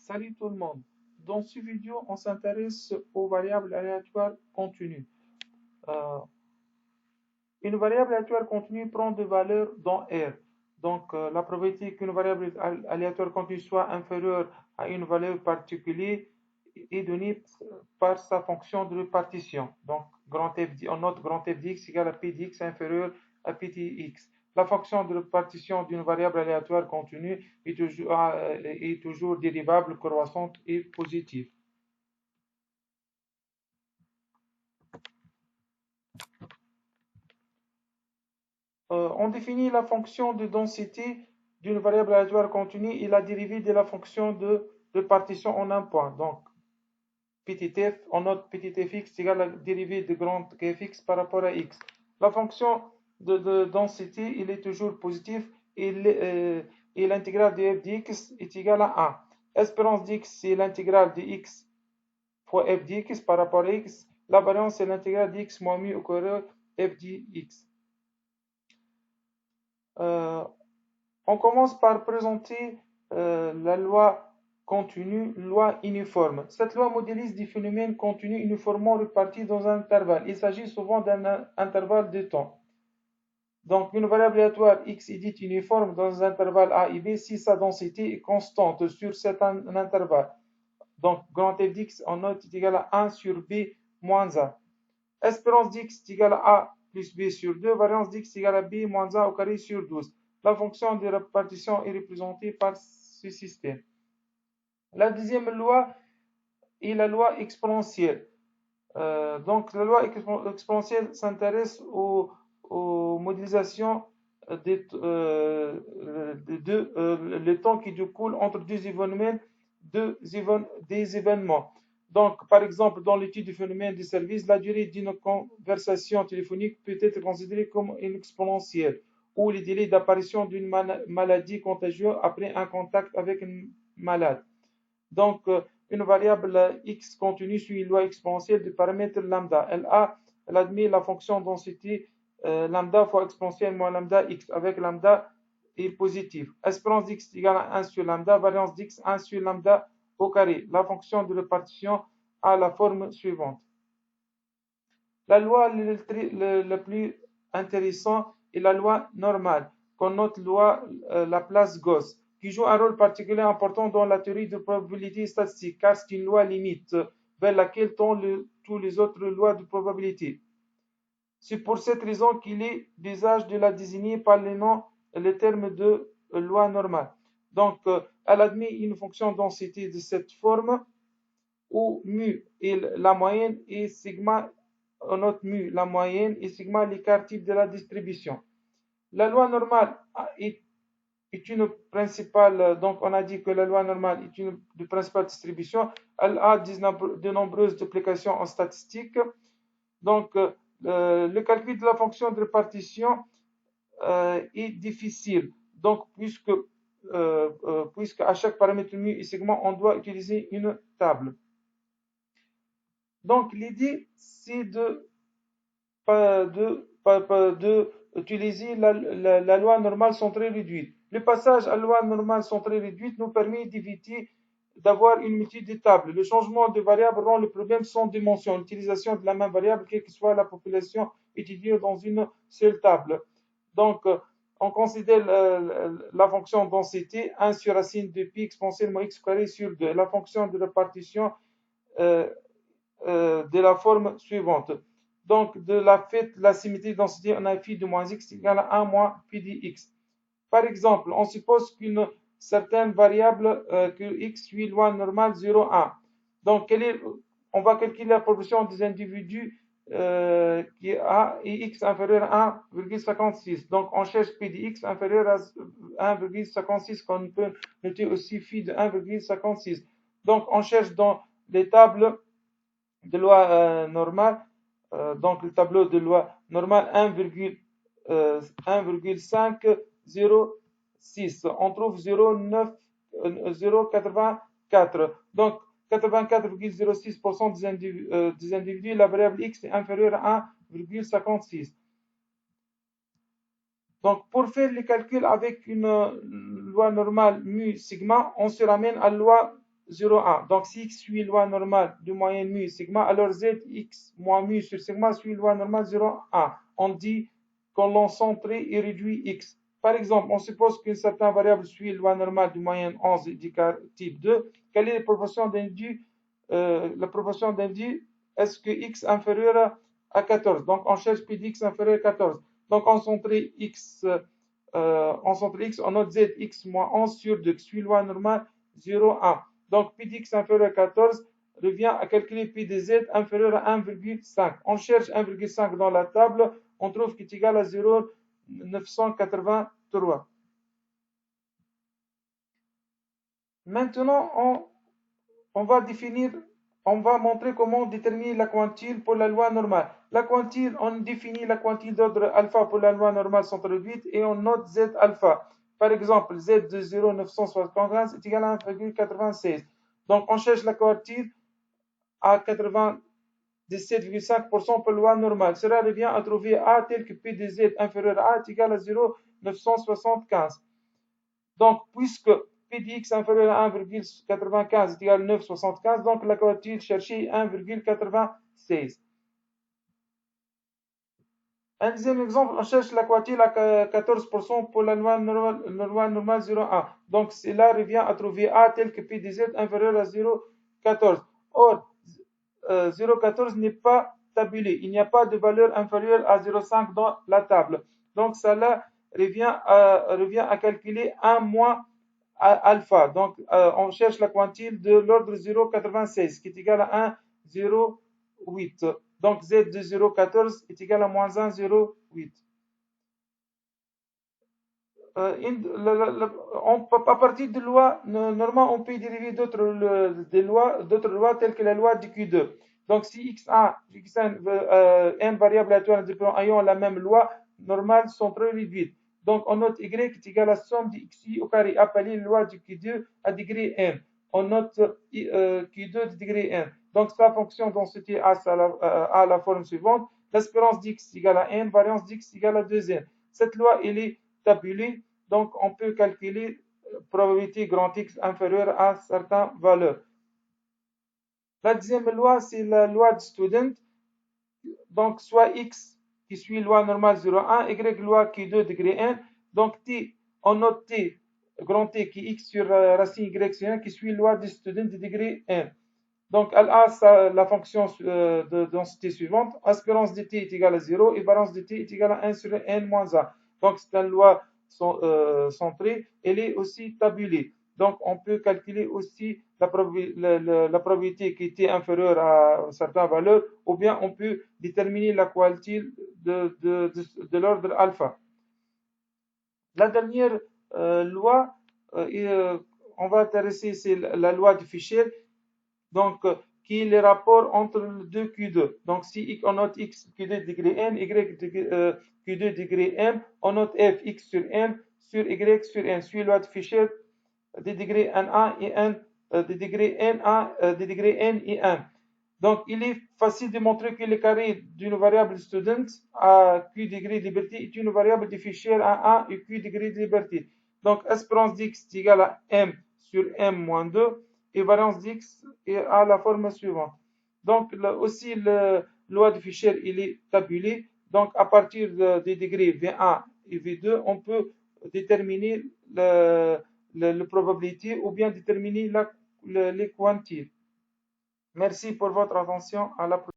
Salut tout le monde. Dans cette vidéo, on s'intéresse aux variables aléatoires continues. Euh, une variable aléatoire continue prend des valeurs dans R. Donc, la probabilité qu'une variable aléatoire continue soit inférieure à une valeur particulière est donnée par sa fonction de répartition. Donc, on note grand F dx égale à P dx inférieur à Ptx. La fonction de répartition d'une variable aléatoire continue est toujours dérivable, croissante et positive. On définit la fonction de densité d'une variable aléatoire continue et la dérivée de la fonction de répartition en un point. Donc, petit f, on note petit fx égale à la dérivée de grand fx par rapport à x. La fonction de densité, il est toujours positif et l'intégrale de f dx est égale à 1. Espérance dx, c'est l'intégrale de x fois f dx par rapport à x. La variance, c'est l'intégrale dx moins mu au carré f dx. On commence par présenter la loi continue, loi uniforme. Cette loi modélise des phénomènes continus uniformément répartis dans un intervalle. Il s'agit souvent d'un intervalle de temps. Donc, une variable aléatoire x est dite uniforme dans un intervalle a et b si sa densité est constante sur cet intervalle. Donc, grand f dx en note est égal à 1 sur b moins a. Espérance dx est égale à a plus b sur 2, variance dx est égale à b moins a au carré sur 12. La fonction de répartition est représentée par ce système. La deuxième loi est la loi exponentielle. Donc la loi exponentielle s'intéresse aux modélisations le temps qui découle entre des événements. Donc, par exemple, dans l'étude du phénomène des services, la durée d'une conversation téléphonique peut être considérée comme une exponentielle, ou les délais d'apparition d'une maladie contagieuse après un contact avec un malade. Donc, une variable x continue suit une loi exponentielle du paramètre lambda. Elle admet la fonction densité lambda fois exponentielle moins lambda x, avec lambda est positif. Espérance d'x égale à 1 sur lambda, variance d'x 1 sur lambda au carré. La fonction de répartition a la forme suivante. La loi la plus intéressante est la loi normale, qu'on note loi Laplace-Gauss, qui joue un rôle particulièrement important dans la théorie de probabilité statistique, car c'est une loi limite vers laquelle tendent toutes les autres lois de probabilité. C'est pour cette raison qu'il est d'usage de la désigner par les termes de loi normale. Donc, elle admet une fonction densité de cette forme où mu est la moyenne et sigma, on note mu la moyenne et sigma l'écart type de la distribution. La loi normale est une principale, donc on a dit que la loi normale est une de principale distribution. Elle a de nombreuses applications en statistique. Donc, le calcul de la fonction de répartition est difficile. Donc, puisque à chaque paramètre mu et sigma, on doit utiliser une table. Donc, l'idée, c'est utiliser la loi normale centrée réduite. Le passage à la loi normale centrée réduite nous permet d'éviter d'avoir une multitude de tables. Le changement de variable rend le problème sans dimension. L'utilisation de la même variable, quelle que soit la population étudiée dans une seule table. Donc, on considère la fonction densité 1 sur racine de pi exponentielle moins x carré sur 2. La fonction de répartition de la forme suivante. Donc, de la fait la symétrie de densité, on a phi de moins x égale à 1 moins pi de x. Par exemple, on suppose qu'une certaine variable que x suit loi normale 0, 1. Donc, on va calculer la proportion des individus qui a et x inférieur à 1,56. Donc, on cherche pi de x inférieur à 1,56, qu'on peut noter aussi phi de 1,56. Donc, on cherche dans les tables de loi normale, donc le tableau de loi normale 1,506. On trouve 0,84. Donc 84,06% des individus, la variable x est inférieure à 1,56. Donc, pour faire les calculs avec une loi normale mu sigma, on se ramène à la loi 0,1. Donc, si x suit loi normale de moyenne mu sigma, alors zx moins mu sur sigma suit loi normale 0,1. On dit qu'on l'a centré et réduit x. Par exemple, on suppose qu'une certaine variable suit loi normale de moyenne 11 d'écart type 2. Quelle est la proportion d'indices est-ce que x inférieur à 14? Donc, on cherche P d'x inférieur à 14. Donc, on centre x, on note z x moins 11 sur 2 qui suit loi normale 0,1. Donc, P d'x inférieur à 14 revient à calculer P de z inférieur à 1,5. On cherche 1,5 dans la table, on trouve qu'il est égal à 0,983. Maintenant, on va montrer comment déterminer la quantile pour la loi normale. La quantile, on définit la quantile d'ordre alpha pour la loi normale centre 8 et on note z alpha. Par exemple, z de 0,975 est égal à 1,96. Donc, on cherche la quantile à 97,5% pour la loi normale. Cela revient à trouver A tel que P de Z inférieur à A est égal à 0,975. Donc, puisque P de X inférieur à 1,95 est égal à 9,75, donc la quantile cherchée 1,96. Un deuxième exemple, on cherche la quantile à 14% pour la loi normale 0,1. Donc, cela revient à trouver A tel que P de Z inférieur à 0,14. Or, 0,14 n'est pas tabulé. Il n'y a pas de valeur inférieure à 0,5 dans la table. Donc, cela revient à calculer 1 moins alpha. Donc, on cherche la quantile de l'ordre 0,96 qui est égal à 1,08. Donc, z de 0,14 est égal à moins 1,08. À partir de loi, normalement, on peut dériver d'autres lois telles que la loi du Q2. Donc, si x1, xn, n variables aléatoires ayant la même loi, normales sont très réduites. Donc, on note y est égal à la somme de xi au carré, appelée loi du Q2 à degré n. On note Q2 de degré n. Donc, sa fonction densité A a la forme suivante. L'espérance d'x égale à n, variance d'x égale à 2n. Cette loi, elle est tabulée. Donc, on peut calculer probabilité grand X inférieure à certaines valeurs. La deuxième loi, c'est la loi de Student. Donc, soit X qui suit loi normale 0,1, Y loi qui est 2 degré 1. Donc, T, on note T, grand T qui est X sur racine Y sur 1 qui suit loi de Student de degré 1. Donc, elle a la fonction de densité suivante. Espérance de T est égale à 0 et variance de T est égale à 1 sur N moins 1. Donc, c'est une loi centrée. Elle est aussi tabulée. Donc, on peut calculer aussi la probabilité qui était inférieure à certaines valeurs, ou bien on peut déterminer la quantile de l'ordre alpha. La dernière loi, on va intéresser, c'est la loi de Fisher. Donc, qui est le rapport entre les deux Q2. Donc, si on note x Q2 degré n, y Q2 degré m, on note f x sur n sur y sur n, suit la loi de Fisher des degrés n1 et n, des degrés n1, des degrés n et n. Donc, il est facile de montrer que le carré d'une variable student à q degré de liberté est une variable de Fisher à 1 et q degré de liberté. Donc, espérance d'x est égale à m sur m moins 2 et variance d'x est à la forme suivante. Donc, aussi, la loi de Fisher, il est tabulé. Donc, à partir des degrés V1 et V2, on peut déterminer la probabilité ou bien déterminer les quantités. Merci pour votre attention. À la prochaine.